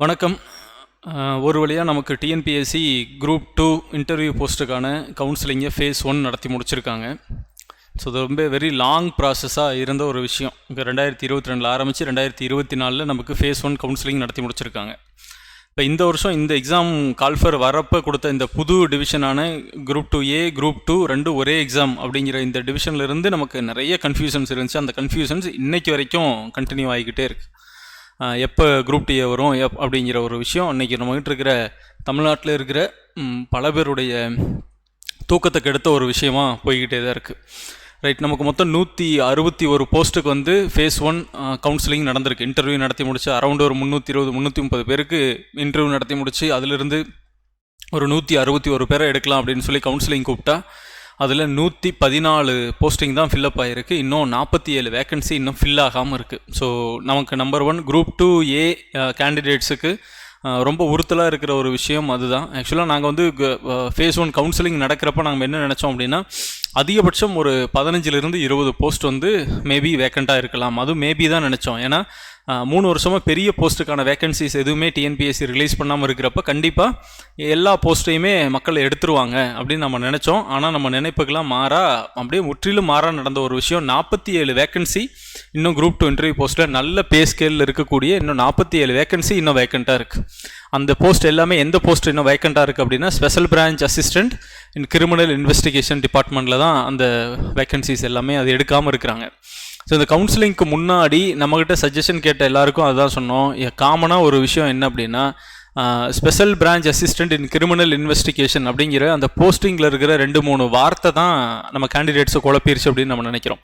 வணக்கம். ஒரு வழியாக நமக்கு டிஎன்பிஎஸ்சி குரூப் 2 இன்டர்வியூ போஸ்ட்டுக்கான கவுன்சிலிங்கை ஃபேஸ் 1 நடத்தி முடிச்சிருக்காங்க. ஸோ இது ரொம்ப வெரி லாங் ப்ராசஸாக இருந்த ஒரு விஷயம். இங்கே 2022 ஆரம்பித்து 2024 நமக்கு ஃபேஸ் 1 கவுன்சிலிங் நடத்தி முடிச்சிருக்காங்க. இப்போ இந்த வருஷம் இந்த எக்ஸாம் கால்ஃபர் வரப்போ கொடுத்த இந்த புது டிவிஷனான குரூப் 2A குரூப் 2 ரெண்டு ஒரே எக்ஸாம் அப்படிங்கிற இந்த டிவிஷன்லேருந்து நமக்கு நிறைய கன்ஃபியூஷன்ஸ் இருந்துச்சு. அந்த கன்ஃபியூஷன்ஸ் இன்றைக்கி வரைக்கும் கண்டினியூ ஆகிக்கிட்டே இருக்குது. எப்போ குரூப் டி வரும் அப்படிங்கிற ஒரு விஷயம் இன்றைக்கி நம்மகிட்ட இருக்கிற தமிழ்நாட்டில் இருக்கிற பல பேருடைய தூக்கத்தை கெடுத்த ஒரு விஷயமா போய்கிட்டே தான் இருக்குது. ரைட், நமக்கு மொத்தம் 161 போஸ்ட்டுக்கு வந்து ஃபேஸ் 1 கவுன்சிலிங் நடந்திருக்கு. இன்டர்வியூ நடத்தி முடிச்சு அரௌண்ட் ஒரு 320-330 பேருக்கு இன்டர்வியூ நடத்தி முடிச்சு அதிலிருந்து ஒரு 161 பேரை எடுக்கலாம் அப்படின்னு சொல்லி கவுன்சிலிங் கூப்பிட்டா அதில் 114 போஸ்டிங் தான் ஃபில்லப் ஆகிருக்கு. இன்னும் 47 வேக்கன்சி இன்னும் ஃபில் ஆகாமல் இருக்குது. ஸோ நமக்கு நம்பர் 1 குரூப் 2A கேண்டிடேட்ஸுக்கு ரொம்ப உறுத்தலாக இருக்கிற ஒரு விஷயம் அதுதான். ஆக்சுவலாக நாங்கள் வந்து ஃபேஸ் 1 கவுன்சிலிங் நடக்கிறப்ப நாங்கள் என்ன நினச்சோம் அப்படின்னா, அதிகபட்சம் ஒரு 15-20 போஸ்ட் வந்து மேபி வேக்கண்ட்டாக இருக்கலாம். அதுவும் மேபி தான் நினச்சோம். ஏன்னா 3 வருஷமாக பெரிய போஸ்ட்டுக்கான வேக்கன்சிஸ் எதுவுமே டிஎன்பிஎஸ்சி ரிலீஸ் பண்ணாமல் இருக்கிறப்ப கண்டிப்பாக எல்லா போஸ்ட்டையுமே மக்கள் எடுத்துருவாங்க அப்படின்னு நம்ம நினச்சோம். ஆனால் நம்ம நினைப்புக்கெல்லாம் அப்படியே முற்றிலும் மாறாக நடந்த ஒரு விஷயம். 47 வேக்கன்சி இன்னும் குரூப் 2 இன்டர்வியூ போஸ்ட்டில் நல்ல பே ஸ்கேலில் இருக்கக்கூடிய இன்னும் 47 வேக்கன்சி இன்னும் வேக்கண்ட்டாக இருக்குது. அந்த போஸ்ட் எல்லாமே எந்த போஸ்ட் இன்னும் வேக்கண்ட்டாக இருக்குது அப்படின்னா, ஸ்பெஷல் பிரான்ச் அசிஸ்டன்ட் இன் கிரிமினல் இன்வெஸ்டிகேஷன் டிபார்ட்மெண்ட்டில் தான் அந்த வேக்கன்சிஸ் எல்லாமே அது எடுக்காமல் இருக்கிறாங்க. ஸோ இந்த கவுன்சிலிங்க்கு முன்னாடி நம்மக்கிட்ட சஜஷன் கேட்ட எல்லாருக்கும் அதுதான் சொன்னோம். காமனாக ஒரு விஷயம் என்ன அப்படின்னா, ஸ்பெஷல் பிரான்ச் அசிஸ்டன்ட் இன் கிரிமினல் இன்வெஸ்டிகேஷன் அப்படிங்கிற அந்த போஸ்டிங்கில் இருக்கிற 2-3 வார்த்தை தான் நம்ம கேண்டிடேட்ஸை குழப்பிருச்சு அப்படின்னு நம்ம நினைக்கிறோம்.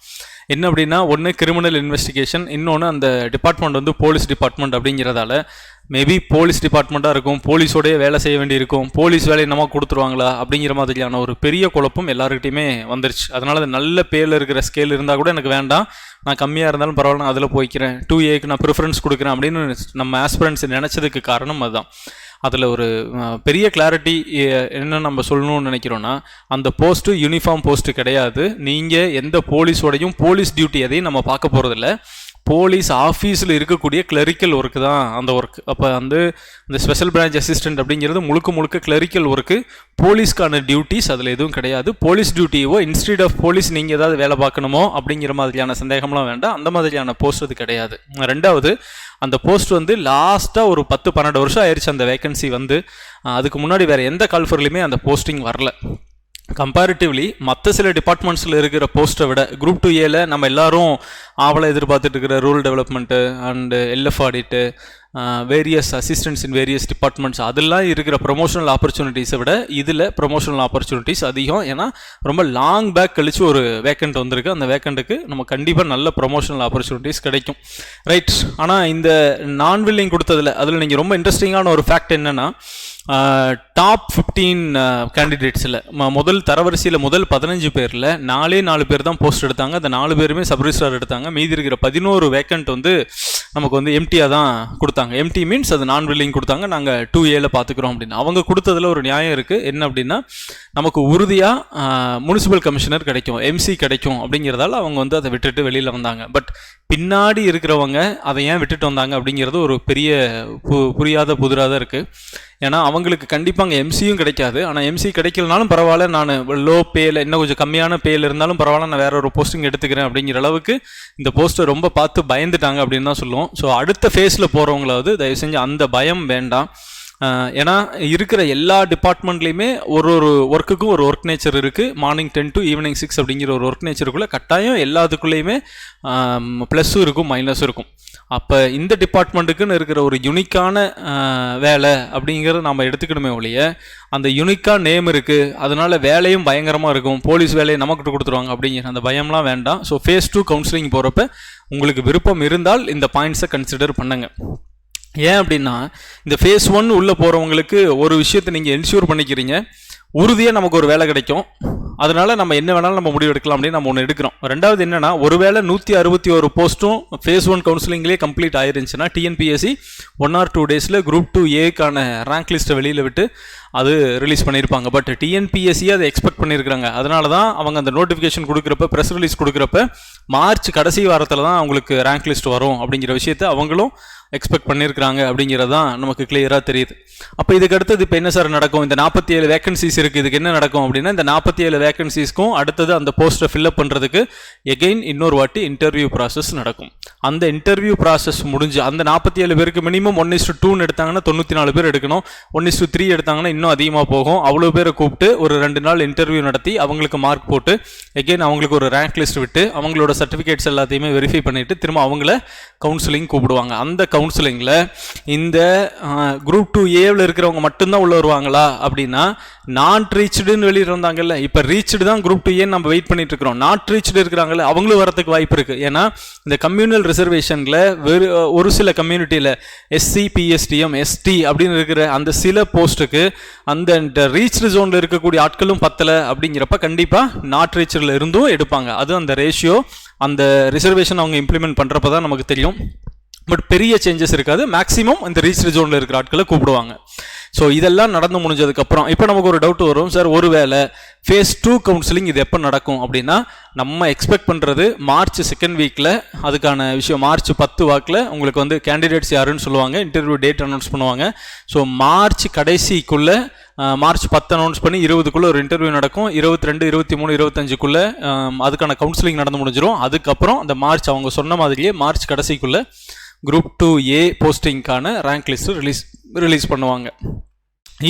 என்ன அப்படின்னா, ஒன்று கிரிமினல் இன்வெஸ்டிகேஷன், இன்னொன்று அந்த டிபார்ட்மெண்ட் வந்து போலீஸ் டிபார்ட்மெண்ட் அப்படிங்கிறதால மேபி போலீஸ் டிபார்ட்மெண்ட்டாக இருக்கும், போலீஸோடைய வேலை செய்ய வேண்டி இருக்கும், போலீஸ் வேலையை நம்ம கொடுத்துருவாங்களா அப்படிங்கிற மாதிரியான ஒரு பெரிய குழப்பம் எல்லாருக்கிட்டையுமே வந்துருச்சு. அதனால் அது நல்ல பேரில் இருக்கிற ஸ்கேல் இருந்தால் கூட எனக்கு வேண்டாம், நான் கம்மியாக இருந்தாலும் பரவாயில்ல, நான் அதில் போய்க்கிறேன், 2Aக்கு நான் ப்ரிஃபரன்ஸ் கொடுக்குறேன் அப்படின்னு நம்ம ஆஸ்பிரண்ட்ஸ் நினச்சதுக்கு காரணம் அதுதான். அதில் ஒரு பெரிய கிளாரிட்டி என்ன நம்ம சொல்லணும்னு நினைக்கிறோன்னா, அந்த போஸ்ட்டு யூனிஃபார்ம் போஸ்ட்டு கிடையாது. நீங்கள் எந்த போலீஸோடையும் போலீஸ் டியூட்டி எதையும் நம்ம பார்க்க போகிறதில்ல. போலீஸ் ஆஃபீஸில் இருக்கக்கூடிய கிளரிக்கல் ஒர்க்கு தான் அந்த ஒர்க். அப்போ வந்து இந்த ஸ்பெஷல் பிரான்ச் அசிஸ்டன்ட் அப்படிங்கிறது முழுக்க கிளரிக்கல் ஒர்க்கு. போலீஸ்க்கான டியூட்டிஸ் அதில் எதுவும் கிடையாது. போலீஸ் டியூட்டியோ இன்ஸ்டிட் ஆஃப் போலீஸ் நீங்கள் ஏதாவது வேலை பார்க்கணுமோ அப்படிங்கிற மாதிரியான சந்தேகம்லாம் வேண்டாம். அந்த மாதிரியான போஸ்ட் அது கிடையாது. ரெண்டாவது, அந்த போஸ்ட் வந்து லாஸ்ட்டாக ஒரு 10-12 வருஷம் ஆயிடுச்சு அந்த வேக்கன்சி வந்து. அதுக்கு முன்னாடி வேறு எந்த கால்ஃபர்லையுமே அந்த போஸ்டிங் வரல. கம்பேரிட்டிவ்லி மற்ற சில டிபார்ட்மெண்ட்ஸில் இருக்கிற போஸ்ட்டை விட குரூப் 2Aல நம்ம எல்லாரும் ஆவலை எதிர்பார்த்துட்டு இருக்கிற ரூரல் டெவலப்மெண்ட்டு அண்டு எல்எஃப் ஆடிட்டு, various assistants in various departments, அதெல்லாம் இருக்கிற ப்ரொமோஷனல் ஆப்பர்ச்சுனிட்டிஸை விட இதில் ப்ரொமோஷனல் ஆப்பர்ச்சுனிட்டிஸ் அதிகம். ஏன்னா ரொம்ப லாங் பேக் கழித்து ஒரு வேக்கண்ட் வந்திருக்கு. அந்த வேக்கண்ட்டுக்கு நம்ம கண்டிப்பாக நல்ல ப்ரொமோஷனல் ஆப்பர்ச்சுனிட்டிஸ் கிடைக்கும். ரைட், ஆனால் இந்த நான் வில்லிங் கொடுத்ததில் அதில் நீங்கள் ரொம்ப இன்ட்ரெஸ்டிங்கான ஒரு ஃபேக்ட் என்னென்னா, டாப் 15 கேண்டிடேட்ஸில் முதல் தரவரிசையில் முதல் 15 பேரில் 4 பேர் தான் போஸ்ட் எடுத்தாங்க. அந்த 4 பேருமே சப்ரிஜிஸ்ட்ரார் எடுத்தாங்க. மீதி இருக்கிற 11 வேக்கண்ட் வந்து நமக்கு வந்து எம்டியாக தான் கொடுத்தாங்க. எம்டி மீன்ஸ் அது நான் வில்லிங் கொடுத்தாங்க, நாங்கள் 2Aல பார்த்துக்குறோம் அப்படின்னு. அவங்க கொடுத்ததில் ஒரு நியாயம் இருக்குது. என்ன அப்படின்னா, நமக்கு உறுதியாக முனிசிபல் கமிஷனர் கிடைக்கும், எம்சி கிடைக்கும் அப்படிங்கிறதால அவங்க வந்து அதை விட்டுட்டு வெளியில் வந்தாங்க. பட் பின்னாடி இருக்கிறவங்க அதை ஏன் விட்டுட்டு வந்தாங்க அப்படிங்கிறது ஒரு பெரிய புரியாத புதிராக தான் இருக்குது. ஏன்னா அவங்களுக்கு கண்டிப்பாக அங்கே எம்சியும் கிடைக்காது. ஆனால் எம்சி கிடைக்கலனாலும் பரவாயில்ல, நான் லோ பேயில் இன்னும் கொஞ்சம் கம்மியான பேயில் இருந்தாலும் பரவாயில்ல, நான் வேற ஒரு போஸ்டிங் எடுத்துக்கிறேன் அப்படிங்கிற அளவுக்கு இந்த போஸ்ட்டை ரொம்ப பார்த்து பயந்துட்டாங்க அப்படின்னு தான் சொல்லுவோம். ஸோ அடுத்த ஃபேஸில் போகிறவங்களாவது தயவு செஞ்சு அந்த பயம் வேண்டாம். ஏன்னா இருக்கிற எல்லா டிபார்ட்மெண்ட்லேயுமே ஒரு ஒர்க்குக்கும் ஒரு ஒர்க் நேச்சர் இருக்குது. மார்னிங் 10 to ஈவினிங் 6 அப்படிங்கிற ஒரு ஒர்க் நேச்சருக்குள்ளே கட்டாயம் எல்லாத்துக்குள்ளேயுமே ப்ளஸ்ஸும் இருக்கும் மைனஸும் இருக்கும். அப்போ இந்த டிபார்ட்மெண்ட்டுக்குன்னு இருக்கிற ஒரு யுனிக்கான வேலை அப்படிங்கிறத நம்ம எடுத்துக்கணுமே ஒழிய, அந்த யுனிக்காக நேம் இருக்குது, அதனால வேலையும் பயங்கரமாக இருக்கும், போலீஸ் வேலையை நமக்கிட்ட கொடுத்துருவாங்க அப்படிங்கிற அந்த பயம்லாம் வேண்டாம். ஸோ ஃபேஸ் 2 கவுன்சிலிங் போகிறப்ப உங்களுக்கு விருப்பம் இருந்தால் இந்த பாயிண்ட்ஸை கன்சிடர் பண்ணுங்கள். ஏன் அப்படின்னா, இந்த ஃபேஸ் 1 உள்ளே போகிறவங்களுக்கு ஒரு விஷயத்தை நீங்கள் என்ஷூர் பண்ணிக்கிறீங்க, உறுதியாக நமக்கு ஒரு வேலை கிடைக்கும், அதனால் நம்ம என்ன வேணாலும் நம்ம முடிவு எடுக்கலாம் அப்படின்னு நம்ம ஒன்று எடுக்கிறோம். ரெண்டாவது என்னென்னா, ஒருவேளை 161 போஸ்ட்டும் ஃபேஸ் 1 கவுன்சிலிங்லேயே கம்ப்ளீட் ஆயிருந்துச்சுன்னா டிஎன்பிஎஸ்சி 1 or 2 டேஸில் குரூப் 2Aக்கான ரேங்க் லிஸ்ட்டை வெளியில் விட்டு அது ரிலீஸ் பண்ணியிருப்பாங்க. பட் டிஎன்பிஎஸ்சி அதை எக்ஸ்பெக்ட் பண்ணியிருக்காங்க. அதனால தான் அவங்க அந்த நோட்டிஃபிகேஷன் கொடுக்குறப்ப, ப்ரெஸ் ரிலீஸ் கொடுக்குறப்ப மார்ச் கடைசி வாரத்தில் தான் அவங்களுக்கு ரேங்க் லிஸ்ட் வரும் அப்படிங்கிற விஷயத்தை அவங்களும் எக்ஸ்பெக்ட் பண்ணியிருக்கிறாங்க அப்படிங்கிறது தான் நமக்கு கிளியராக தெரியுது. அப்போ இதுக்கு அடுத்தது இப்போ என்ன சார் நடக்கும்? இந்த 47 வேகன்சிஸ் இருக்குது, இதுக்கு என்ன நடக்கும் அப்படின்னா, இந்த 47 வேகன்சிஸ்க்கும் அடுத்தது அந்த போஸ்ட்டை ஃபில்அப் பண்ணுறதுக்கு எகெயின் இன்னொரு வாட்டி இன்டர்வியூ ப்ராசஸ் நடக்கும். அந்த இன்டர்வியூ ப்ராசஸ் முடிஞ்சு அந்த 47 பேருக்கு மினிமம் 1:2 எடுத்தாங்கன்னா 94 பேர் எடுக்கணும், 1:3 எடுத்தாங்கன்னா இன்னும் அதிகமாக போகும். அவ்வளோ பேரை கூப்பிட்டு ஒரு 2 நாள் இன்டர்வியூ நடத்தி அவங்களுக்கு மார்க் போட்டு எகெயின் அவங்களுக்கு ஒரு ரேங்க் லிஸ்ட் விட்டு அவங்களோட சர்டிஃபிகேட்ஸ் எல்லாத்தையுமே வெரிஃபை பண்ணிவிட்டு திரும்ப அவங்கள கவுன்சிலிங் கூப்பிடுவாங்க. அந்த கவுன்சிலிங்கில் இந்த குரூப் 2A இருக்கிறவங்க மட்டும்தான் உள்ள வருவாங்களா அப்படின்னா, நாட் ரீச்டுன்னு வெளியே இருந்தாங்கல்ல, இப்போ ரீச்டு தான் குரூப் 2A நம்ம வெயிட் பண்ணிட்டு இருக்கிறோம். நாட் ரீச்டு இருக்கிறாங்கல்ல, அவங்களும் வரதுக்கு வாய்ப்பு இருக்குது. ஏன்னா இந்த கம்யூனல் ரிசர்வேஷனில் ஒரு சில கம்யூனிட்டியில் எஸ்சி, பிஎஸ்டிஎம், எஸ்டி அப்படின்னு இருக்கிற அந்த சில போஸ்ட்டுக்கு அந்த ரீச்டு ஜோனில் இருக்கக்கூடிய ஆட்களும் பத்தலை அப்படிங்கிறப்ப கண்டிப்பாக நாட் ரீச்டில் இருந்தும் எடுப்பாங்க. அது அந்த ரேஷியோ, அந்த ரிசர்வேஷன் அவங்க இம்ப்ளிமெண்ட் பண்ணுறப்ப தான் நமக்கு தெரியும். பட் பெரிய சேஞ்சஸ் இருக்காது. மேக்ஸிமம் இந்த ரீச்டு ஜோனில் இருக்கிற ஆட்களை கூப்பிடுவாங்க. ஸோ இதெல்லாம் நடந்து முடிஞ்சதுக்கப்புறம் இப்போ நமக்கு ஒரு டவுட் வரும், சார் ஒருவேளை ஃபேஸ் 2 கவுன்சிலிங் இது எப்போ நடக்கும் அப்படின்னா, நம்ம எக்ஸ்பெக்ட் பண்ணுறது மார்ச் 2nd வீக்கில் அதுக்கான விஷயம். மார்ச் 10 வாக்கில் உங்களுக்கு வந்து கேண்டிடேட்ஸ் யாருன்னு சொல்லுவாங்க, இன்டர்வியூ டேட் அனௌன்ஸ் பண்ணுவாங்க. ஸோ மார்ச் கடைசிக்குள்ளே மார்ச் 10 அனௌன்ஸ் பண்ணி 20க்குள்ளே ஒரு இன்டர்வியூ நடக்கும். 22, 23, 25க்குள்ளே அதுக்கான கவுன்சிலிங் நடந்து முடிஞ்சிடும். அதுக்கப்புறம் அந்த மார்ச் அவங்க சொன்ன மாதிரியே மார்ச் கடைசிக்குள்ளே குரூப் 2A போஸ்டிங்கான ரேங்க் லிஸ்ட்டு ரிலீஸ் பண்ணுவாங்க.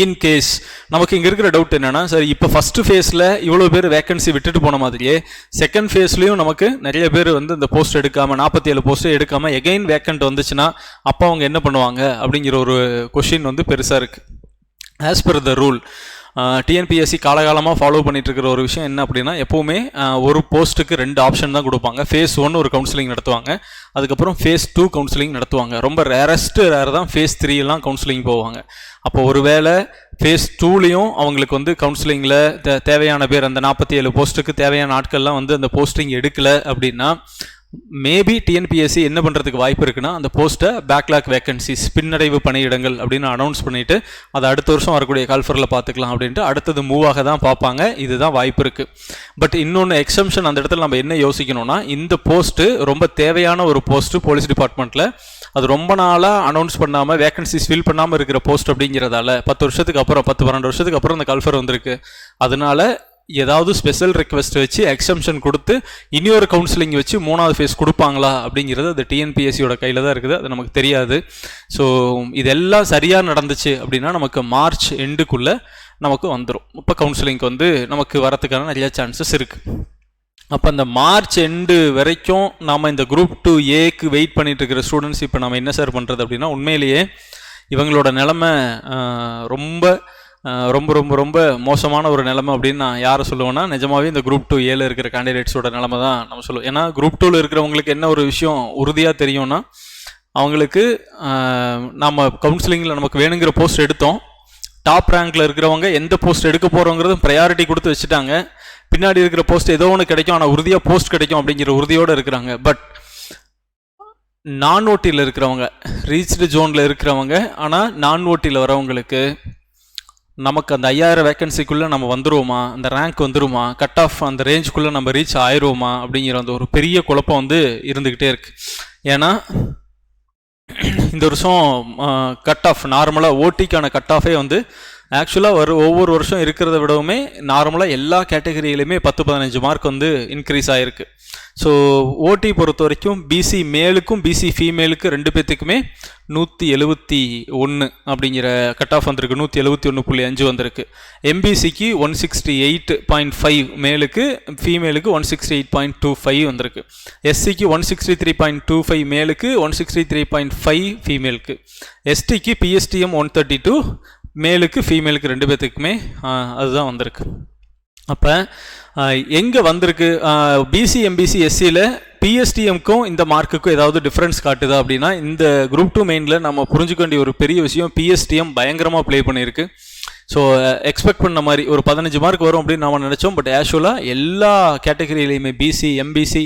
இன்கேஸ் நமக்கு இங்கே இருக்கிற டவுட் என்னென்னா, சரி இப்போ ஃபஸ்ட்டு ஃபேஸில் இவ்வளோ பேர் வேக்கன்சி விட்டுட்டு போன மாதிரியே செகண்ட் ஃபேஸ்லேயும் நமக்கு நிறைய பேர் வந்து இந்த போஸ்ட் எடுக்காமல் 47 போஸ்ட்டு எடுக்காமல் எகெயின் வேக்கண்ட் வந்துச்சுன்னா அப்போ அவங்க என்ன பண்ணுவாங்க அப்படிங்கிற ஒரு கொஷின் வந்து பெருசாக இருக்குது. As per the rule TNPSC காலகாலமாக ஃபாலோ பண்ணிட்டு இருக்கிற ஒரு விஷயம் என்ன அப்படின்னா, எப்போவுமே ஒரு போஸ்ட்டுக்கு 2 ஆப்ஷன் தான் கொடுப்பாங்க. ஃபேஸ் 1 ஒரு கவுன்சிலிங் நடத்துவாங்க, அதுக்கப்புறம் ஃபேஸ் 2 கவுன்சிலிங் நடத்துவாங்க. ரொம்ப ரேர் தான் ஃபேஸ் 3 எல்லாம் கவுன்சிலிங் போவாங்க. அப்போ ஒருவேளை ஃபேஸ் 2லேயும் அவங்களுக்கு வந்து கவுன்சிலிங்கில் தேவையான பேர் அந்த 47 போஸ்ட்டுக்கு தேவையான ஆட்கள்லாம் வந்து அந்த போஸ்டிங் எடுக்கலை அப்படின்னா, மேபி டிஎன்பிஎஸ்சி என்ன பண்ணுறதுக்கு வாய்ப்பு இருக்குன்னா, அந்த போஸ்ட்டை பேக்லாக் வேக்கன்சிஸ் பின்னடைவு பணியிடங்கள் அப்படின்னு அனௌன்ஸ் பண்ணிவிட்டு அதை அடுத்த வருஷம் வரக்கூடிய கால்ஃபரில் பார்த்துக்கலாம் அப்படின்ட்டு அடுத்தது மூவாக தான் பார்ப்பாங்க. இதுதான் வாய்ப்பு இருக்குது. பட் இன்னொன்று எக்ஸம்ஷன் அந்த இடத்துல நம்ம என்ன யோசிக்கணும்னா, இந்த போஸ்ட்டு ரொம்ப தேவையான ஒரு போஸ்ட்டு போலீஸ் டிபார்ட்மெண்ட்டில், அது ரொம்ப நாளாக அனௌன்ஸ் பண்ணாமல் வேக்கன்சிஸ் ஃபில் பண்ணாமல் இருக்கிற போஸ்ட் அப்படிங்கிறதால 10 வருஷத்துக்கு அப்புறம் 10-12 வருஷத்துக்கு அப்புறம் அந்த கால்ஃபர் வந்திருக்கு. அதனால ஏதாவது ஸ்பெஷல் ரெக்வெஸ்ட் வச்சு எக்ஸம்ஷன் கொடுத்து இன்னொரு கவுன்சிலிங் வச்சு 3வது ஃபேஸ் கொடுப்பாங்களா அப்படிங்கிறது அது டிஎன்பிஎஸ்சியோட கையில் தான் இருக்குது. அது நமக்கு தெரியாது. ஸோ இதெல்லாம் சரியாக நடந்துச்சு அப்படின்னா நமக்கு மார்ச் எண்டுக்குள்ளே நமக்கு வந்துடும். இப்போ கவுன்சிலிங்க்கு வந்து நமக்கு வரத்துக்கான நிறைய சான்சஸ் இருக்குது. அப்போ அந்த மார்ச் எண்டு வரைக்கும் நாம் இந்த குரூப் 2A வெயிட் பண்ணிட்டு இருக்கிற ஸ்டூடெண்ட்ஸ் இப்போ நம்ம என்ன சார் பண்ணுறது அப்படின்னா, உண்மையிலேயே இவங்களோட நிலைமை ரொம்ப ரொம்ப ரொம்ப ரொம்ப மோசமான ஒரு நிலைமை அப்படின்னு நான் யாரை சொல்லுவேன்னா, நிஜமாவே இந்த குரூப் 2A இருக்கிற கேண்டிடேட்ஸோட நிலைமை தான் நம்ம சொல்லுவோம். ஏன்னா குரூப் 2 இருக்கிறவங்களுக்கு என்ன ஒரு விஷயம் உறுதியாக தெரியும்னா, அவங்களுக்கு நம்ம கவுன்சிலிங்கில் நமக்கு வேணுங்கிற போஸ்ட் எடுத்தோம், டாப் ரேங்க்கில் இருக்கிறவங்க எந்த போஸ்ட் எடுக்க போகிறோங்கிறது ப்ரையாரிட்டி கொடுத்து வச்சுட்டாங்க. பின்னாடி இருக்கிற போஸ்ட் ஏதோ ஒன்று கிடைக்கும், ஆனால் உறுதியாக போஸ்ட் கிடைக்கும் அப்படிங்கிற உறுதியோடு இருக்கிறாங்க. பட் நான் ஓட்டியில் இருக்கிறவங்க, ரீச்டு ஜோனில் இருக்கிறவங்க, ஆனால் நான் ஓட்டியில் வரவங்களுக்கு நமக்கு அந்த 5000 வேக்கன்சிக்குள்ளே நம்ம வந்துடுவோமா, அந்த ரேங்க் வந்துடுமா, கட் ஆஃப் அந்த ரேஞ்சுக்குள்ளே நம்ம ரீச் ஆயிடுவோமா அப்படிங்கிற அந்த ஒரு பெரிய குழப்பம் வந்து இருந்துக்கிட்டே இருக்குது. ஏன்னா இந்த வருஷம் கட் ஆஃப் நார்மலாக ஓட்டிக்கான கட் ஆஃபே வந்து ஆக்சுவலாக ஒவ்வொரு வருஷம் இருக்கிறத விடவுமே நார்மலாக எல்லா கேட்டகரியிலையுமே 10-15 மார்க் வந்து இன்க்ரீஸ் ஆகிருக்கு. ஸோ ஓடி பொறுத்த வரைக்கும் பிசி மேலுக்கும் பிசி ஃபீமேலுக்கு 2 பேர்த்துக்குமே 171 அப்படிங்கிற கட் ஆஃப் வந்திருக்கு. 171.5 வந்திருக்கு. எம்பிசிக்கு 168.5 மேலுக்கு, ஃபீமேலுக்கு 168.25 வந்திருக்கு. எஸ்சிக்கு 163.25 மேலுக்கு, 163.5 ஃபீமேலுக்கு. எஸ்டிக்கு பிஎஸ்டிஎம் 132 மேலுக்கு ஃபீமேலுக்கு 2 பேர்த்துக்குமே அதுதான் வந்திருக்கு. அப்போ எங்கே வந்திருக்கு? பிசி எம்பிசி எஸ்சியில் பிஎஸ்டிஎம்க்கும் இந்த மார்க்குக்கும் ஏதாவது டிஃப்ரென்ஸ் காட்டுதா அப்படின்னா, இந்த குரூப் 2 மெயினில் நம்ம புரிஞ்சுக்க வேண்டிய ஒரு பெரிய விஷயம், பிஎஸ்டிஎம் பயங்கரமாக ப்ளே பண்ணியிருக்கு. ஸோ எக்ஸ்பெக்ட் பண்ண மாதிரி ஒரு 15 மார்க் வரும் அப்படின்னு நம்ம நினச்சோம். பட் ஆக்சுவலாக எல்லா கேட்டகரியிலையுமே BC MBC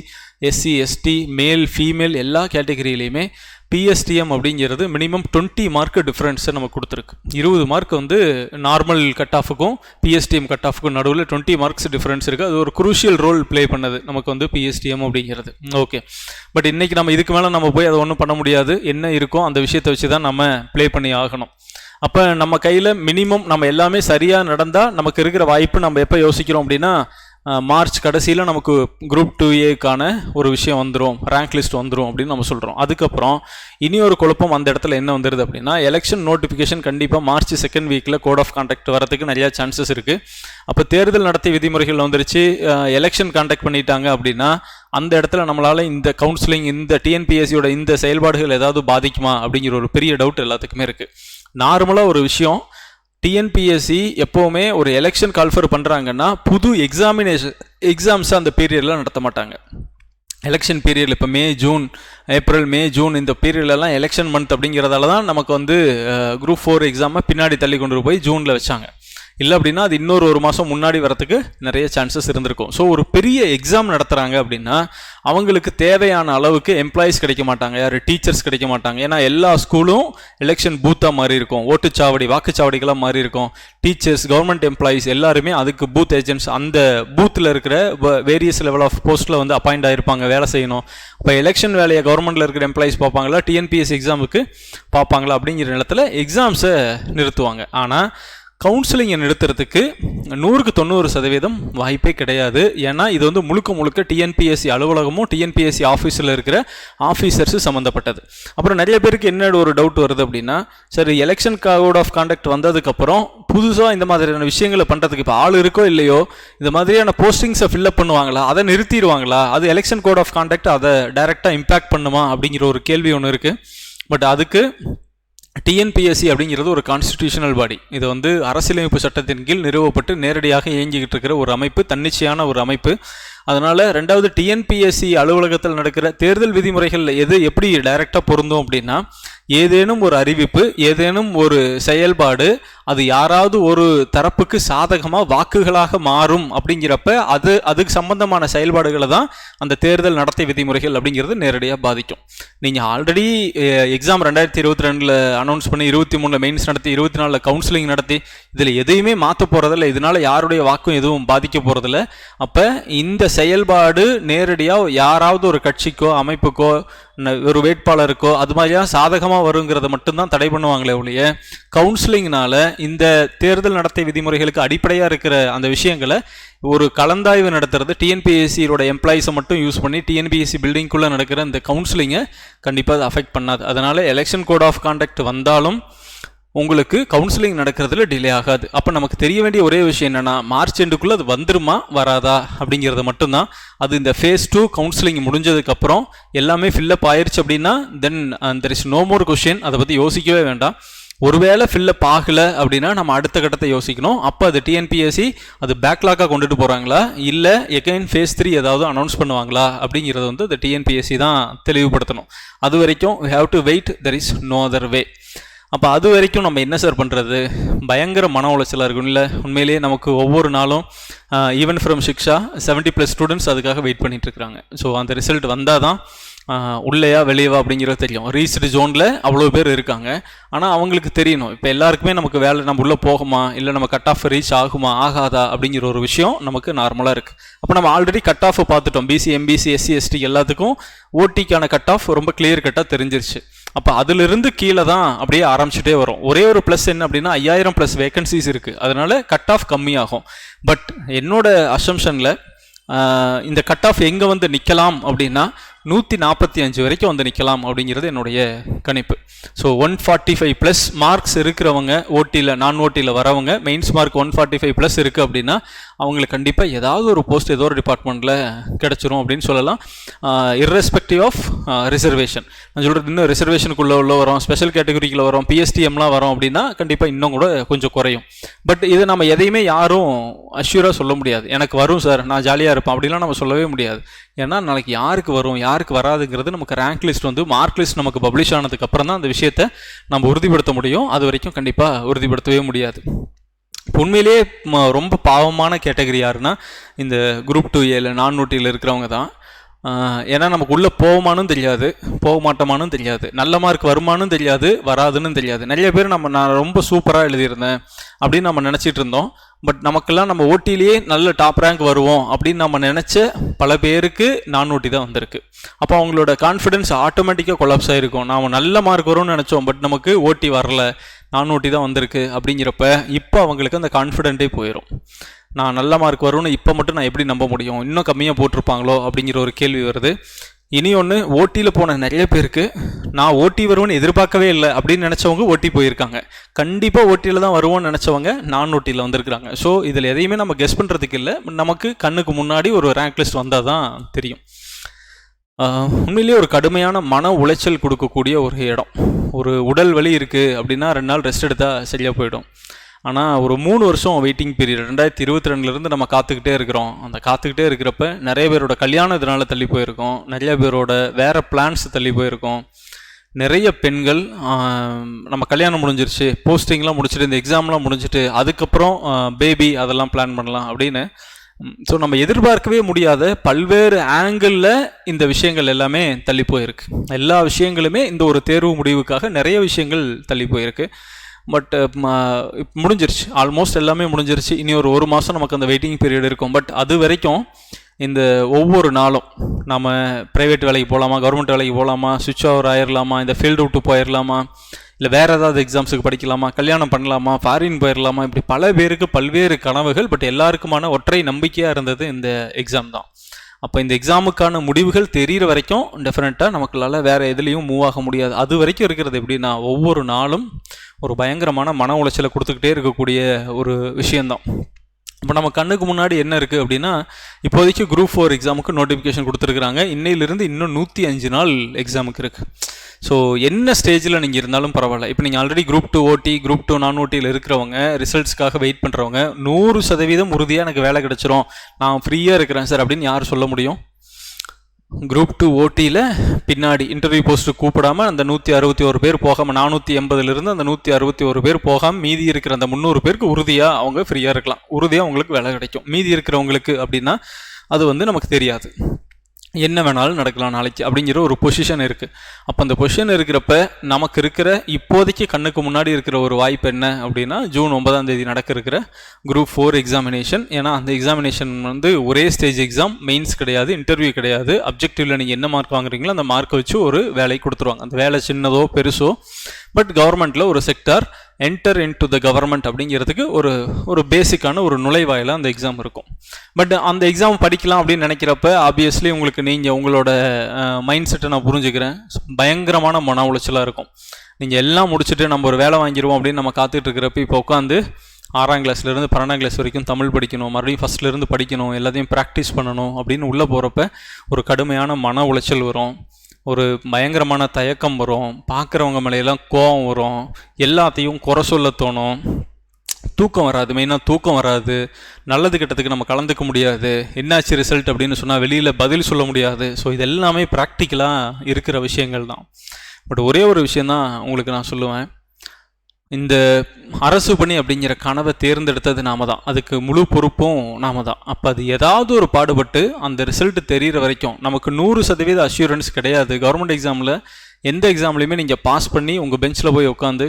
SC ST male female எல்லா கேட்டகரியிலையுமே பிஎஸ்டிஎம் அப்படிங்கிறது மினிமம் 20 மார்க் டிஃப்ரென்ஸை நமக்கு கொடுத்துருக்கு. 20 மார்க் வந்து நார்மல் கட் ஆஃபுக்கும் பிஎஸ்டிஎம் கட் ஆஃபுக்கும் நடுவில் 20 மார்க்ஸ் டிஃப்ரென்ஸ் இருக்குது. அது ஒரு குரூஷியல் ரோல் ப்ளே பண்ணது நமக்கு வந்து பிஎஸ்டிஎம் அப்படிங்கிறது. ஓகே, பட் இன்றைக்கி நம்ம இதுக்கு மேலே நம்ம போய் அதை ஒன்றும் பண்ண முடியாது. என்ன இருக்கோ அந்த விஷயத்தை வச்சு தான் நம்ம ப்ளே பண்ணி ஆகணும். அப்போ நம்ம கையில் மினிமம் நம்ம எல்லாமே சரியாக நடந்தால் நமக்கு இருக்கிற வாய்ப்பு நம்ம எப்போ யோசிக்கிறோம் அப்படின்னா, மார்ச் கடைசியில் நமக்கு குரூப் 2A ஒரு விஷயம் வந்துடும், ரேங்க் லிஸ்ட் வந்துடும் அப்படின்னு நம்ம சொல்கிறோம். அதுக்கப்புறம் இனி ஒரு குழப்பம் அந்த இடத்துல என்ன வந்துடுது அப்படின்னா, எலெக்ஷன் நோட்டிஃபிகேஷன் கண்டிப்பாக மார்ச் 2nd வீக்கில் கோட் ஆஃப் கான்டாக்ட் வரதுக்கு நிறையா சான்சஸ் இருக்குது. அப்போ தேர்தல் நடத்தை விதிமுறைகள் வந்துருச்சு, எலெக்ஷன் கான்டாக்ட் பண்ணிட்டாங்க அப்படின்னா அந்த இடத்துல நம்மளால் இந்த கவுன்சிலிங், இந்த டிஎன்பிஎஸ்சியோட இந்த செயல்பாடுகள் ஏதாவது பாதிக்குமா அப்படிங்கிற ஒரு பெரிய டவுட் எல்லாத்துக்குமே இருக்குது. நார்மலாக ஒரு விஷயம், டிஎன்பிஎஸ்சி எப்போவுமே ஒரு எலெக்ஷன் கால்ஃபர் பண்ணுறாங்கன்னா புது எக்ஸாம்ஸை அந்த பீரியடில் நடத்த மாட்டாங்க. எலெக்ஷன் பீரியட் இப்போ ஏப்ரல் மே ஜூன் இந்த பீரியட்லலாம் எலெக்ஷன் மந்த் அப்படிங்கிறதால தான் நமக்கு வந்து குரூப் 4 எக்ஸாமை பின்னாடி தள்ளி கொண்டு போய் ஜூனில் வச்சாங்க. இல்லை அப்படின்னா அது இன்னொரு 1 மாதம் முன்னாடி வரத்துக்கு நிறைய சான்சஸ் இருந்திருக்கும். ஸோ ஒரு பெரிய எக்ஸாம் நடத்துகிறாங்க அப்படின்னா அவங்களுக்கு தேவையான அளவுக்கு எம்ப்ளாயீஸ் கிடைக்க மாட்டாங்க, யார் டீச்சர்ஸ் கிடைக்க மாட்டாங்க. ஏன்னா எல்லா ஸ்கூலும் எலெக்ஷன் பூத்தாக மாறி இருக்கும், ஓட்டுச்சாவடி வாக்குச்சாவடிகளாக மாறி இருக்கும். டீச்சர்ஸ், கவர்மெண்ட் எம்ப்ளாயீஸ் எல்லாருமே அதுக்கு பூத் ஏஜென்ட்ஸ், அந்த பூத்தில் இருக்கிற வேரியஸ் லெவல் ஆஃப் போஸ்ட்டில் வந்து அப்பாயிண்ட் ஆகிருப்பாங்க, வேலை செய்யணும். இப்போ எலெக்ஷன் வேலையை கவர்மெண்ட்டில் இருக்கிற எம்ப்ளாயீஸ் பார்ப்பாங்களா, டிஎன்பிஎஸ்சி எக்ஸாமுக்கு பார்ப்பாங்களா அப்படிங்கிற நேரத்தில் எக்ஸாம்ஸை நிறுத்துவாங்க. ஆனால் கவுன்சிலிங்கை நிறுத்துறதுக்கு 100% வாய்ப்பே கிடையாது. ஏன்னா இது வந்து முழுக்க டிஎன்பிஎஸ்சி அலுவலகமும் டிஎன்பிஎஸ்சி ஆஃபீஸில் இருக்கிற ஆஃபீஸர்ஸு சம்மந்தப்பட்டது. அப்புறம் நிறைய பேருக்கு என்ன ஒரு டவுட் வருது அப்படின்னா, சரி எலெக்ஷன் கோட் ஆஃப் கான்டாக்ட் வந்ததுக்கப்புறம் புதுசாக இந்த மாதிரியான விஷயங்களை பண்ணுறதுக்கு இப்போ ஆள் இருக்கோ இல்லையோ இந்த மாதிரியான போஸ்டிங்ஸை ஃபில்அப் பண்ணுவாங்களா, அதை நிறுத்திடுவாங்களா, அது எலெக்ஷன் கோட் ஆஃப் கான்டாக்ட் அதை டைரெக்டாக இம்பேக்ட் பண்ணுமா அப்படிங்கிற ஒரு கேள்வி ஒன்று இருக்குது. பட் அதுக்கு டிஎன்பிஎஸ்சி அப்படிங்கிறது ஒரு கான்ஸ்டிடியூஷனல் பாடி. இது வந்து அரசியலமைப்பு சட்டத்தின் கீழ் நிறுவப்பட்டு நேரடியாக இயங்கிக்கிட்டு இருக்கிற ஒரு அமைப்பு, தன்னிச்சையான ஒரு அமைப்பு. அதனால் 2வது டிஎன்பிஎஸ்சி அலுவலகத்தில் நடக்கிற தேர்தல் விதிமுறைகளில் எது எப்படி டைரெக்டாக பொருந்தும் அப்படின்னா, ஏதேனும் ஒரு அறிவிப்பு, ஏதேனும் ஒரு செயல்பாடு அது யாராவது ஒரு தரப்புக்கு சாதகமாக வாக்குகளாக மாறும் அப்படிங்கிறப்ப அதுக்கு சம்பந்தமான செயல்பாடுகளை தான் அந்த தேர்தல் நடத்தை விதிமுறைகள் அப்படிங்கிறது நேரடியாக பாதிக்கும். நீங்கள் ஆல்ரெடி எக்ஸாம் 2022 அனௌன்ஸ் பண்ணி 23 மெயின்ஸ் நடத்தி 24 கவுன்சிலிங் நடத்தி இதில் எதையுமே மாற்ற போகிறதில்ல, இதனால் யாருடைய வாக்கும் எதுவும் பாதிக்க போகிறதில்ல. அப்போ இந்த செயல்பாடு நேரடியாக யாராவது ஒரு கட்சிக்கோ அமைப்புக்கோ ஒரு வேட்பாளருக்கோ அது மாதிரியா சாதகமாக வருங்கிறத மட்டும்தான் தடை பண்ணுவாங்களே ஒழிய, கவுன்சிலிங்னால இந்த தேர்தல் நடத்தை விதிமுறைகளுக்கு அடிப்படையாக இருக்கிற அந்த விஷயங்களை ஒரு கலந்தாய்வு நடத்துறது, டிஎன்பிஎஸ்சியோட எம்ப்ளாயிஸை மட்டும் யூஸ் பண்ணி டிஎன்பிஎஸ்சி பில்டிங்குள்ளே நடக்கிற இந்த கவுன்சிலிங்கை கண்டிப்பாக அது அஃபெக்ட் பண்ணாது. அதனால் எலெக்ஷன் கோட் ஆஃப் கான்டாக்ட் வந்தாலும் உங்களுக்கு கவுன்சிலிங் நடக்கிறதுல டிலே ஆகாது. அப்போ நமக்கு தெரிய வேண்டிய ஒரே விஷயம் என்னென்னா, மார்ச் எண்டுக்குள்ளே அது வந்துருமா வராதா அப்படிங்கிறது மட்டும்தான். அது இந்த phase 2 கவுன்சிலிங் முடிஞ்சதுக்கப்புறம் எல்லாமே ஃபில்லப் ஆயிடுச்சு அப்படின்னா then there is no more question. அதை பற்றி யோசிக்கவே வேண்டாம். ஒருவேளை ஃபில்லப் ஆகலை அப்படின்னா நம்ம அடுத்த கட்டத்தை யோசிக்கணும். அப்போ அது டிஎன்பிஎஸ்சி அது பேக்லாக்காக கொண்டுட்டு போகிறாங்களா, இல்லை எகைன் phase 3 ஏதாவது அனௌன்ஸ் பண்ணுவாங்களா அப்படிங்கிறது வந்து அந்த டிஎன்பிஎஸ்சி தான் தெளிவுபடுத்தணும். அது வரைக்கும் we have to wait, there is no other way. அப்போ அது வரைக்கும் நம்ம என்ன சார் பண்ணுறது? பயங்கர மன உளைச்சலாக இருக்கும் இல்லை? உண்மையிலேயே நமக்கு ஒவ்வொரு நாளும் ஈவன் ஃப்ரம் சிக்ஷா 70+ ஸ்டூடெண்ட்ஸ் அதுக்காக வெயிட் பண்ணிகிட்ருக்குறாங்க. ஸோ அந்த ரிசல்ட் வந்தால் தான் உள்ளேயா வெளியவா அப்படிங்கிறது தெரியும். ரீச்டு ஜோனில் அவ்வளோ பேர் இருக்காங்க. ஆனால் அவங்களுக்கு தெரியணும் இப்போ எல்லாருக்குமே நமக்கு வேலை நம்ம உள்ளே போகுமா, இல்லை நம்ம கட் ஆஃப் ரீச் ஆகுமா ஆகாதா அப்படிங்கிற ஒரு விஷயம் நமக்கு நார்மலாக இருக்குது. அப்போ நம்ம ஆல்ரெடி கட் ஆஃப் பார்த்துட்டோம். பிசி, எம்பிசி, எஸ்சி, எஸ்டி எல்லாத்துக்கும் ஓடிக்கான கட் ஆஃப் ரொம்ப கிளியர் கட்டாக தெரிஞ்சிருச்சு. அப்போ அதிலிருந்து கீழே தான் அப்படியே ஆரம்பிச்சுட்டே வரும். ஒரே ஒரு ப்ளஸ் என்ன அப்படின்னா 5000+ வேகன்சிஸ் இருக்குது, அதனால கட் ஆஃப் கம்மியாகும். பட் என்னோட அசம்ஷனில் இந்த கட் ஆஃப் எங்கே வந்து நிற்கலாம் அப்படின்னா 145 வரைக்கும் வந்து நிற்கலாம் அப்படிங்கிறது என்னுடைய கணிப்பு. ஸோ 145+ மார்க்ஸ் இருக்கிறவங்க ஓட்டியில், நான் ஓட்டியில் வரவங்க, மெயின்ஸ் மார்க் 145+ இருக்குது அப்படின்னா அவங்களுக்கு கண்டிப்பாக ஏதாவது ஒரு போஸ்ட் ஏதோ ஒரு டிபார்ட்மெண்ட்டில் கிடச்சிரும் அப்படின்னு சொல்லலாம். Irrespective of reservation. நான் சொல்கிறது இன்னும் ரிசர்வேஷனுக்குள்ளே உள்ள வரோம், ஸ்பெஷல் கேட்டகரிக்குள்ளே வரோம், பிஎஸ்டிஎம்லாம் வரோம் அப்படின்னா கண்டிப்பாக இன்னும் கூட கொஞ்சம் குறையும். பட் இது நம்ம எதையுமே யாரும் அஷ்யூராக சொல்ல முடியாது. எனக்கு வரும் சார், நான் ஜாலியாக இருப்பேன் அப்படிலாம் நம்ம சொல்லவே முடியாது. ஏன்னா நாளைக்கு யாருக்கு வரும் யாருக்கு வராதுங்கிறது நமக்கு ரேங்க் லிஸ்ட் வந்து மார்க் லிஸ்ட் நமக்கு பப்ளிஷ் ஆனதுக்கு அப்புறம் தான் அந்த விஷயத்தை நம்ம உறுதிப்படுத்த முடியும். அது வரைக்கும் கண்டிப்பாக உறுதிப்படுத்தவே முடியாது. உண்மையிலேயே ரொம்ப பாவமான கேட்டகரி யாருன்னா இந்த குரூப் 2A நான் ஓட்டியில் இருக்கிறவங்க தான். ஏன்னா நமக்கு உள்ளே போகுமானும் தெரியாது, போக மாட்டோமானும் தெரியாது, நல்ல மார்க் வருமானும் தெரியாது, வராதுன்னு தெரியாது. நிறைய பேர் நான் ரொம்ப சூப்பராக எழுதியிருந்தேன் அப்படின்னு நம்ம நினச்சிட்டு இருந்தோம். பட் நமக்கெல்லாம் நம்ம ஓட்டிலேயே நல்ல டாப் ரேங்க் வருவோம் அப்படின்னு நம்ம நினச்ச பல பேருக்கு நான் ஓட்டி தான் வந்திருக்கு. அப்போ அவங்களோட கான்ஃபிடென்ஸ் ஆட்டோமேட்டிக்காக கொலாப்ஸ் ஆகிருக்கும். நாம் நல்ல மார்க் வரும்னு நினச்சோம், பட் நமக்கு ஓட்டி வரல, நான் ஓட்டி தான் வந்திருக்கு அப்படிங்கிறப்ப இப்போ அவங்களுக்கு அந்த கான்ஃபிடென்ட்டே போயிடும். நான் நல்ல மார்க் வரும்னு இப்போ மட்டும் நான் எப்படி நம்ப முடியும், இன்னும் கம்மியாக போட்டிருப்பாங்களோ அப்படிங்கிற ஒரு கேள்வி வருது. இனி ஒன்று, ஓட்டியில் போன நிறைய பேருக்கு நான் ஓட்டி வருவேன்னு எதிர்பார்க்கவே இல்லை அப்படின்னு நினச்சவங்க ஓட்டி போயிருக்காங்க. கண்டிப்பாக ஓட்டியில் தான் வருவோன்னு நினச்சவங்க நான் ஓட்டியில் வந்திருக்கிறாங்க. ஸோ இதில் எதையுமே நம்ம கெஸ் பண்ணுறதுக்கு இல்லை, நமக்கு கண்ணுக்கு முன்னாடி ஒரு ரேங்க் லிஸ்ட் வந்தால் தான் தெரியும். உண்மையிலேயே ஒரு கடுமையான மன உளைச்சல் கொடுக்கக்கூடிய ஒரு இடம். ஒரு உடல் வலி இருக்குது அப்படின்னா 2 நாள் ரெஸ்ட் எடுத்தால் சரியாக போயிடும். ஆனால் ஒரு 3 வருஷம் வெயிட்டிங் பீரியட் 2022 நம்ம காத்துக்கிட்டே இருக்கிறோம். அந்த காத்துக்கிட்டே இருக்கிறப்ப நிறைய பேரோட கல்யாணம் இதனால் தள்ளி போயிருக்கோம், நிறைய பேரோட வேறு பிளான்ஸ் தள்ளி போயிருக்கோம். நிறைய பெண்கள் நம்ம கல்யாணம் முடிஞ்சிருச்சு, போஸ்டிங்லாம் முடிச்சுட்டு, இந்த எக்ஸாம்லாம் முடிஞ்சுட்டு அதுக்கப்புறம் பேபி அதெல்லாம் பிளான் பண்ணலாம் அப்படின்னு. ஸோ நம்ம எதிர்பார்க்கவே முடியாத பல்வேறு ஆங்கிளில் இந்த விஷயங்கள் எல்லாமே தள்ளி போயிருக்கு. எல்லா விஷயங்களுமே இந்த ஒரு தேர்வு முடிவுக்காக நிறைய விஷயங்கள் தள்ளி போயிருக்கு. பட் முடிஞ்சிருச்சு, ஆல்மோஸ்ட் எல்லாமே முடிஞ்சிருச்சு. இனி ஒரு மாதம் நமக்கு அந்த வெயிட்டிங் பீரியட் இருக்கும். பட் அது வரைக்கும் இந்த ஒவ்வொரு நாளும் நம்ம ப்ரைவேட் வேலைக்கு போகலாமா, கவர்மெண்ட் வேலைக்கு போகலாமா, சுவிட்ச் ஓவர் ஆயிடலாமா, இந்த ஃபீல்டு விட்டு போயிடலாமா, இல்லை வேறு ஏதாவது எக்ஸாம்ஸுக்கு படிக்கலாமா, கல்யாணம் பண்ணலாமா, ஃபாரின் போயிடலாமா, இப்படி பல பேருக்கு பல்வேறு கனவுகள். பட் எல்லாருக்குமான ஒற்றை நம்பிக்கையாக இருந்தது இந்த எக்ஸாம் தான். அப்போ இந்த எக்ஸாமுக்கான முடிவுகள் தெரிகிற வரைக்கும் டெஃபினட்டாக நமக்குள்ளால் வேறு எதுலேயும் மூவ் ஆக முடியாது. அது வரைக்கும் இருக்கிறது எப்படின்னா, ஒவ்வொரு நாளும் ஒரு பயங்கரமான மன உளைச்சலை கொடுத்துக்கிட்டே இருக்கக்கூடிய ஒரு விஷயந்தான். இப்போ நம்ம கண்ணுக்கு முன்னாடி என்ன இருக்குது அப்படின்னா, இப்போதைக்கு குரூப் 4 எக்ஸாமுக்கு நோட்டிஃபிகேஷன் கொடுத்துருக்குறாங்க. இன்னையிலிருந்து இன்னும் 105 நாள் எக்ஸாமுக்கு இருக்குது. ஸோ என்ன ஸ்டேஜில் நீங்கள் இருந்தாலும் பரவாயில்ல. இப்போ நீங்கள் ஆல்ரெடி குரூப் 2 ஓட்டி, குரூப் 2 நான் ஓட்டியில் இருக்கிறவங்க, ரிசல்ட்ஸ்க்காக வெயிட் பண்ணுறவங்க, 100% உறுதியாக எனக்கு வேலை கிடச்சிரும், நான் ஃப்ரீயாக இருக்கிறேன் சார் அப்படின்னு யார் சொல்ல முடியும்? குரூப் 2 ஓட்டியில் பின்னாடி இன்டர்வியூ போஸ்ட்டு கூப்பிடாமல் அந்த 161 பேர் போகாமல், 480 அந்த 161 பேர் போகாமல் மீதி இருக்கிற அந்த 300 பேருக்கு உறுதியாக அவங்க ஃப்ரீயாக இருக்கலாம், உறுதியாக அவங்களுக்கு வேலை கிடைக்கும். மீதி இருக்கிறவங்களுக்கு அப்படின்னா அது நமக்கு தெரியாது, என்ன வேணாலும் நடக்கலாம் நாளைக்கு அப்படிங்கிற ஒரு பொசிஷன் இருக்குது. அப்போ அந்த பொசிஷன் இருக்கிறப்ப நமக்கு இருக்கிற இப்போதைக்கு கண்ணுக்கு முன்னாடி இருக்கிற ஒரு வாய்ப்பு என்ன அப்படின்னா, ஜூன் 9 நடக்க இருக்கிற குரூப் 4 எக்ஸாமினேஷன். ஏன்னா அந்த எக்ஸாமினேஷன் ஒரே ஸ்டேஜ் எக்ஸாம், மெயின்ஸ் கிடையாது, இன்டர்வியூ கிடையாது. அப்ஜெக்டிவில் நீங்கள் என்ன மார்க் வாங்குறீங்களோ அந்த மார்க்கை வச்சு ஒரு வேலை கொடுத்துருவாங்க. அந்த வேலை சின்னதோ பெருசோ, பட் கவர்மெண்ட்டில் ஒரு sector enter into the government அப்படிங்கிறதுக்கு ஒரு பேசிக்கான ஒரு நுழைவாயிலாக அந்த எக்ஸாம் இருக்கும். பட் அந்த எக்ஸாம் படிக்கலாம் அப்படின்னு நினைக்கிறப்ப ஆப்வியஸ்லி நீங்கள் உங்களோட மைண்ட் செட்டை நான் புரிஞ்சுக்கிறேன், பயங்கரமான மன உளைச்சலாக இருக்கும். நீங்கள் எல்லாம் முடிச்சுட்டு நம்ம ஒரு வேலை வாங்கிடுவோம் அப்படின்னு நம்ம காத்துட்டு இருக்கிறப்ப இப்போ உட்காந்து 6ஆம் கிளாஸ்லேருந்து 12ஆம் கிளாஸ் வரைக்கும் தமிழ் படிக்கணும், மறுபடியும் ஃபஸ்ட்லேருந்து படிக்கணும், எல்லாத்தையும் ப்ராக்டிஸ் பண்ணணும் அப்படின்னு உள்ளே போகிறப்ப ஒரு கடுமையான மன உளைச்சல் வரும், ஒரு பயங்கரமான தயக்கம் வரும், பார்க்குறவங்க மேலையெல்லாம் கோபம் வரும், எல்லாத்தையும் குறை சொல்ல தோணும், தூக்கம் வராது, மெயினாக தூக்கம் வராது, நல்லது கெட்டதுக்கு நம்ம கலந்துக்க முடியாது, என்னாச்சு ரிசல்ட் அப்படின்னு சொன்னால் வெளியில் பதில் சொல்ல முடியாது. ஸோ இது எல்லாமே ப்ராக்டிக்கலாக இருக்கிற விஷயங்கள் தான். பட் ஒரே ஒரு விஷயந்தான் உங்களுக்கு நான் சொல்லுவேன், இந்த அரசு பணி அப்படிங்கிற கனவை தேர்ந்தெடுத்தது நாம தான், அதுக்கு முழு பொறுப்பும் நாம தான். அப்போ அது ஏதாவது ஒரு பாடுபட்டு அந்த ரிசல்ட் தெரிகிற வரைக்கும் நமக்கு 100% அஷ்யூரன்ஸ் கிடையாது. கவர்மெண்ட் எக்ஸாமில் எந்த எக்ஸாம்லையுமே நீங்கள் பாஸ் பண்ணி உங்கள் பெஞ்சில் போய் உட்காந்து,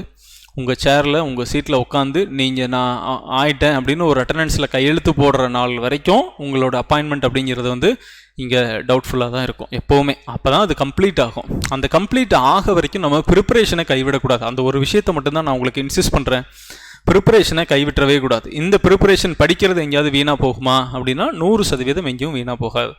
உங்கள் சேரில் உங்கள் சீட்டில் உட்காந்து நீங்கள் நான் ஆயிட்டேன் அப்படின்னு ஒரு அட்டண்டன்ஸில் கையெழுத்து போடுற நாள் வரைக்கும் உங்களோட அப்பாயின்மெண்ட் அப்படிங்கிறது இங்கே டவுட்ஃபுல்லாக தான் இருக்கும் எப்போவுமே. அப்போ தான் அது கம்ப்ளீட் ஆகும். அந்த கம்ப்ளீட் ஆக வரைக்கும் நம்ம ப்ரிப்பரேஷனை கைவிடக்கூடாது. அந்த ஒரு விஷயத்தை மட்டும்தான் நான் உங்களுக்கு இன்சிஸ்ட் பண்ணுறேன், ப்ரிப்பரேஷனை கைவிட்டவே கூடாது. இந்த ப்ரிப்பரேஷன் படிக்கிறது எங்கேயாவது வீணாக போகுமா அப்படின்னா 100% எங்கேயும் வீணாக போகாது.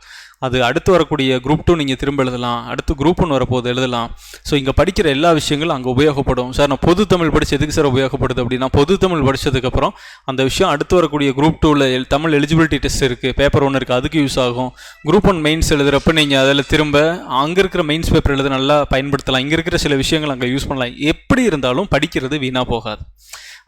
அது அடுத்து வரக்கூடிய குரூப் 2 நீங்கள் திரும்ப எழுதலாம், அடுத்து குரூப் 1 வரப்போது எழுதலாம். ஸோ இங்கே படிக்கிற எல்லா விஷயங்களும் அங்கே உபயோகப்படும். சார் நான் பொது தமிழ் படித்து எதுக்கு சார் உபயோகப்படுது அப்படின்னா, பொது தமிழ் படித்ததுக்கப்புறம் அந்த விஷயம் அடுத்து வரக்கூடிய குரூப் 2ல் தமிழ் எலிஜிபிலிட்டி டெஸ்ட் இருக்குது, பேப்பர் 1 இருக்குது, அதுக்கு யூஸ் ஆகும். குரூப் 1 மெயின்ஸ் எழுதுகிறப்ப நீங்கள் அதில் திரும்ப அங்கே இருக்கிற மெயின்ஸ் பேப்பர் எழுத நல்லா பயன்படுத்தலாம், இங்கே இருக்கிற சில விஷயங்கள் அங்கே யூஸ் பண்ணலாம். எப்படி இருந்தாலும் படிக்கிறது வீணாக போகாது.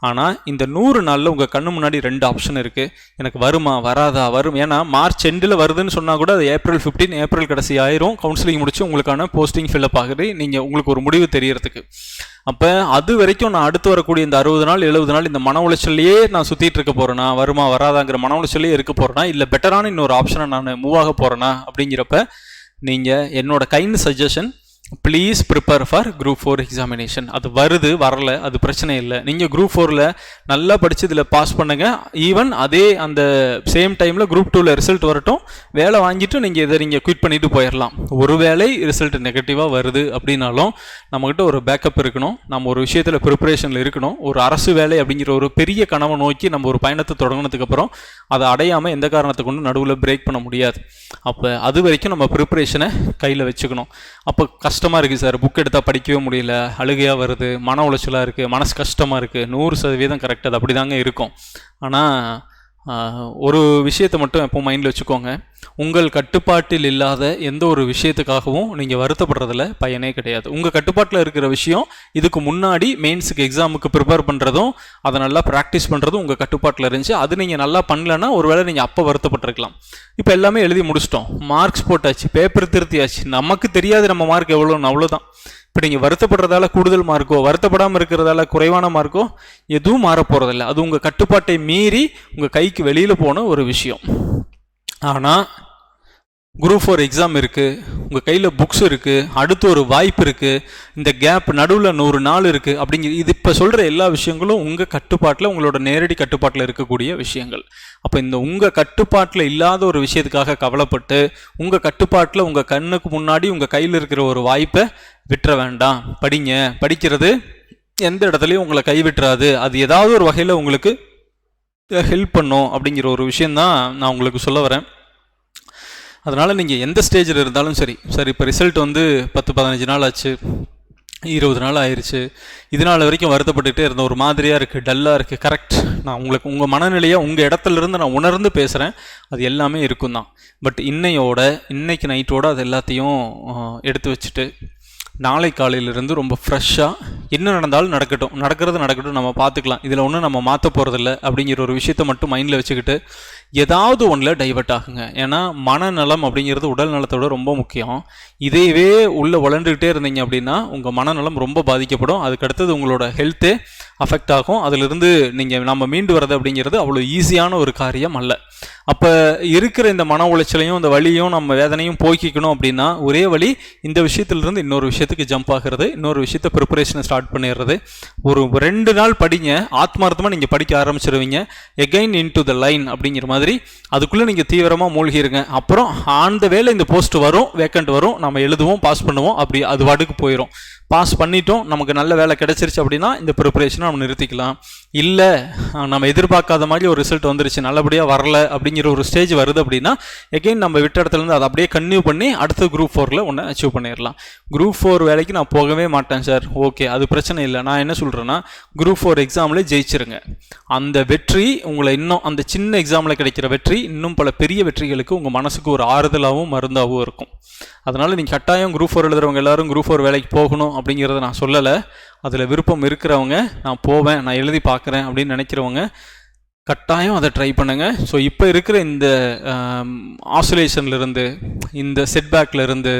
ஆனால் இந்த 100 நாளில் உங்கள் கண்ணு முன்னாடி 2 ஆப்ஷன் இருக்குது. எனக்கு வருமா வராதா, வரும். ஏன்னா மார்ச் எண்டில் வருதுன்னு சொன்னால் கூட அது ஏப்ரல் 15, ஏப்ரல் கடைசி ஆயிரும், கவுன்சிலிங் முடிச்சு உங்களுக்கான போஸ்டிங் ஃபில்அப் ஆகுது, நீங்கள் உங்களுக்கு ஒரு முடிவு தெரியறதுக்கு. அப்போ அது வரைக்கும் நான் அடுத்து வரக்கூடிய இந்த 60 நாள் 70 நாள் இந்த மன உளைச்சல்லையே நான் சுற்றிட்டு இருக்க போகிறேன்னா, வருமா வராதாங்கிற மன உளைச்சல்லையே இருக்க போகிறேன்னா, இல்லை பெட்டரான இன்னொரு ஆப்ஷனை நான் மூவ் ஆக போகிறேன்னா அப்படிங்கிறப்ப நீங்கள் என்னோட kind suggestion, please prepare for group 4 examination. அது வருது வரல அது பிரச்சனை இல்லை. நீங்கள் குரூப் 4ல் நல்லா படித்து இதில் பாஸ் பண்ணுங்கள். ஈவன் அதே அந்த சேம் டைமில் குரூப் 2ல் ரிசல்ட் வரட்டும், வேலை வாங்கிட்டு நீங்கள் இதை நீங்கள் குவிட் பண்ணிவிட்டு போயிடலாம். ஒரு வேளை ரிசல்ட் நெகட்டிவாக வருது அப்படின்னாலும் நம்மக்கிட்ட ஒரு பேக்கப் இருக்கணும். நம்ம ஒரு விஷயத்தில் ப்ரிப்பரேஷனில் இருக்கணும். ஒரு அரசு வேலை அப்படிங்கிற ஒரு பெரிய கனவை நோக்கி நம்ம ஒரு பயணத்தை தொடங்கினதுக்கப்புறம் அதை அடையாமல் எந்த காரணத்தை கொண்டு நடுவில் பிரேக் பண்ண முடியாது. அப்போ அது வரைக்கும் நம்ம ப்ரிப்பரேஷனை கையில் வச்சுக்கணும். அப்போ கஷ்டமாக இருக்குது சார், புக் எடுத்தால் படிக்கவே முடியல, அழுகையாக வருது, மன உளைச்சலாக இருக்குது, மனசு கஷ்டமாக இருக்குது, 100% கரெக்ட், அது அப்படி தாங்க இருக்கும். ஆனால் ஒரு விஷயத்தை மட்டும் எப்போ மைண்டில் வச்சுக்கோங்க, உங்கள் கட்டுப்பாட்டில் இல்லாத எந்த ஒரு விஷயத்துக்காகவும் நீங்கள் வருத்தப்படுறதில் பயனே கிடையாது. உங்கள் கட்டுப்பாட்டில் இருக்கிற விஷயம் இதுக்கு முன்னாடி மெயின்ஸுக்கு எக்ஸாமுக்கு ப்ரிப்பேர் பண்ணுறதும் அதை நல்லா ப்ராக்டிஸ் பண்ணுறதும் உங்கள் கட்டுப்பாட்டில் இருந்துச்சு. அது நீங்கள் நல்லா பண்ணலன்னா ஒரு வேளை நீங்கள் அப்போ வருத்தப்பட்டிருக்கலாம். இப்போ எல்லாமே எழுதி முடிச்சிட்டோம், மார்க்ஸ் போட்டாச்சு, பேப்பர் திருத்தியாச்சு, நமக்கு தெரியாது நம்ம மார்க் எவ்வளோன்னு, அவ்வளோதான். இப்போ நீங்கள் வருத்தப்படுறதால கூடுதல் மார்க்கோ வருத்தப்படாமல் இருக்கிறதால குறைவான மார்க்கோ எதுவும் மாற போகிறதில்ல. அது உங்கள் கட்டுப்பாட்டை மீறி உங்கள் கைக்கு வெளியில் போன ஒரு விஷயம். ஆனால் குரூப் 4 எக்ஸாம் இருக்குது, உங்கள் கையில் புக்ஸ் இருக்குது, அடுத்து ஒரு வாய்ப்பு இருக்குது, இந்த கேப் நடுவில் 100 நாள் இருக்குது அப்படிங்கிற இது இப்போ சொல்கிற எல்லா விஷயங்களும் உங்கள் கட்டுப்பாட்டில், உங்களோட நேரடி கட்டுப்பாட்டில் இருக்கக்கூடிய விஷயங்கள். அப்போ இந்த உங்கள் கட்டுப்பாட்டில் இல்லாத ஒரு விஷயத்துக்காக கவலைப்பட்டு உங்கள் கட்டுப்பாட்டில் உங்கள் கண்ணுக்கு முன்னாடி உங்கள் கையில் இருக்கிற ஒரு வாய்ப்பை விட்டுற வேண்டாம். படிங்க, படிக்கிறது எந்த இடத்துலையும் உங்களை கைவிட்டுறாது, அது ஏதாவது ஒரு வகையில் உங்களுக்கு ஹெல்ப் பண்ணும் அப்படிங்கிற ஒரு விஷயந்தான் நான் உங்களுக்கு சொல்ல வரேன். அதனால் நீங்கள் எந்த ஸ்டேஜில் இருந்தாலும் சரி, இப்போ ரிசல்ட் வந்து 10-15 நாள் ஆச்சு, 20 நாள் ஆயிடுச்சு, இது நாள் வரைக்கும் வருத்தப்பட்டுகிட்டே இருந்த ஒரு மாதிரியாக இருக்குது, டல்லாக இருக்குது. கரெக்ட், நான் உங்களுக்கு உங்கள் மனநிலையை உங்கள் இடத்துலேருந்து நான் உணர்ந்து பேசுகிறேன். அது எல்லாமே இருக்கும் தான். பட் இன்னைக்கு நைட்டோடு அது எல்லாத்தையும் எடுத்து வச்சுட்டு நாளை காலையிலேருந்து ரொம்ப ஃப்ரெஷ்ஷாக என்ன நடந்தாலும் நடக்கிறது நம்ம பார்த்துக்கலாம், இதில் ஒன்றும் நம்ம மாற்ற போகிறதில்ல அப்படிங்கிற ஒரு விஷயத்தை மட்டும் மைண்டில் வச்சுக்கிட்டு ஏதாவது ஒன்றில் டைவர்ட் ஆகுங்க. ஏன்னா மனநலம் அப்படிங்கிறது உடல் நலத்தோட ரொம்ப முக்கியம். இதையவே உள்ளே வளர்ந்துக்கிட்டே இருந்தீங்க அப்படின்னா உங்கள் மனநலம் ரொம்ப பாதிக்கப்படும். அதுக்கடுத்தது உங்களோட ஹெல்த்தே அஃபெக்ட் ஆகும். அதிலிருந்து நம்ம மீண்டு வர்றது அப்படிங்கிறது அவ்வளோ ஈஸியான ஒரு காரியம் அல்ல. அப்போ இருக்கிற இந்த மன உளைச்சலையும் இந்த வலியும் நம்ம வேதனையும் போக்கிக்கணும் அப்படின்னா ஒரே வழி இந்த விஷயத்திலிருந்து இன்னொரு விஷயத்துக்கு ஜம்ப் ஆகிறது, இன்னொரு விஷயத்தை ப்ரிப்பரேஷனை ஸ்டார்ட் பண்ணிடுறது. ஒரு 2 நாள் படிங்க, ஆத்மார்த்தமாக நீங்கள் படிக்க ஆரம்பிச்சிருவீங்க. Again into the line அப்படிங்கிற மாதிரி அதுக்குள்ளே நீங்கள் தீவிரமாக மூழ்கிருங்க. அப்புறம் அந்த வேலை இந்த போஸ்ட் வரும், வேக்கண்ட் வரும், நம்ம எழுதுவோம், பாஸ் பண்ணுவோம், அப்படி அது வாட்டுக்கு போயிடும். பாஸ் பண்ணிட்டோம், நமக்கு நல்ல வேலை கிடைச்சிருச்சு அப்படின்னா இந்த ப்ரிப்பரேஷனை நம்ம நிறுத்திக்கலாம். இல்லை நம்ம எதிர்பார்க்காத மாதிரி ஒரு ரிசல்ட் வந்துருச்சு, நல்லபடியாக வரல அப்படிங்கிற ஒரு ஸ்டேஜ் வருது அப்படின்னா எகைன் நம்ம விட்ட இடத்துலேருந்து அதை அப்படியே கன்டினியூ பண்ணி அடுத்த குரூப் 4ல் ஒன்று அச்சீவ் பண்ணிடலாம். குரூப் 4 வேலைக்கு நான் போகவே மாட்டேன் சார், ஓகே, அது பிரச்சனை இல்லை. நான் என்ன சொல்கிறேன்னா குரூப் 4 எக்ஸாமில் ஜெயிச்சிருங்க. அந்த வெற்றி உங்களை இன்னும், அந்த சின்ன எக்ஸாமில் கிடைக்கிற வெற்றி இன்னும் பல பெரிய வெற்றிகளுக்கு உங்கள் மனசுக்கு ஒரு ஆறுதலாகவும் மருந்தாகவும் இருக்கும். அதனால் நீங்கள் கட்டாயம் குரூப் 4 எழுதுறவங்க எல்லாரும் குரூப் 4 வேலைக்கு போகணும் அப்படிங்கிறத நான் சொல்லலை. அதில் விருப்பம் இருக்கிறவங்க, நான் போவேன், நான் எழுதி பார்க்குறேன் அப்படின்னு நினைக்கிறவங்க கட்டாயம் அதை ட்ரை பண்ணுங்கள். ஸோ இப்போ இருக்கிற இந்த ஆசோலேஷன்லேருந்து, இந்த செட்பேக்லேருந்து,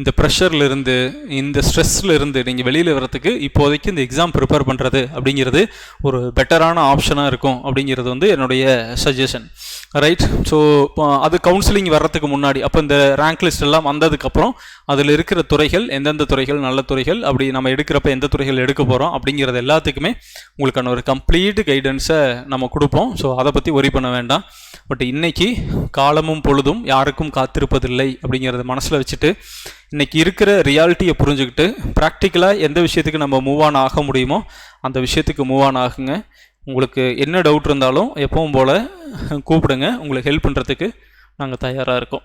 இந்த ப்ரெஷர்லேருந்து, இந்த ஸ்ட்ரெஸ்லேருந்து நீங்கள் வெளியில் வர்றதுக்கு இப்போதைக்கு இந்த எக்ஸாம் ப்ரிப்பேர் பண்ணுறது அப்படிங்கிறது ஒரு பெட்டரான ஆப்ஷனாக இருக்கும் அப்படிங்கிறது வந்து என்னுடைய சஜஷன். ரைட். ஸோ அது கவுன்சிலிங் வர்றதுக்கு முன்னாடி, அப்போ இந்த ரேங்க் லிஸ்ட் எல்லாம் வந்ததுக்கப்புறம் அதில் இருக்கிற துறைகள், எந்தெந்த துறைகள் நல்ல துறைகள், அப்படி நம்ம எடுக்கிறப்ப எந்த துறைகள் எடுக்க போகிறோம் அப்படிங்கிறது எல்லாத்துக்குமே உங்களுக்கான ஒரு கம்ப்ளீட் கைடன்ஸை நம்ம கொடுப்போம். ஸோ அதை பற்றி ஒரி பண்ண வேண்டாம். பட் இன்றைக்கி காலமும் பொழுதும் யாருக்கும் காத்திருப்பதில்லை அப்படிங்கிறத மனசில் வச்சுட்டு இன்றைக்கி இருக்கிற ரியாலிட்டியை புரிஞ்சுக்கிட்டு ப்ராக்டிக்கலாக எந்த விஷயத்துக்கு நம்ம மூவ் ஆன் ஆக முடியுமோ அந்த விஷயத்துக்கு மூவ் ஆன் ஆகுங்க. உங்களுக்கு என்ன டவுட் இருந்தாலும் எப்பவும் போல் கூப்பிடுங்க, உங்களுக்கு ஹெல்ப் பண்ணுறதுக்கு நாங்கள் தயாராக இருக்கோம்.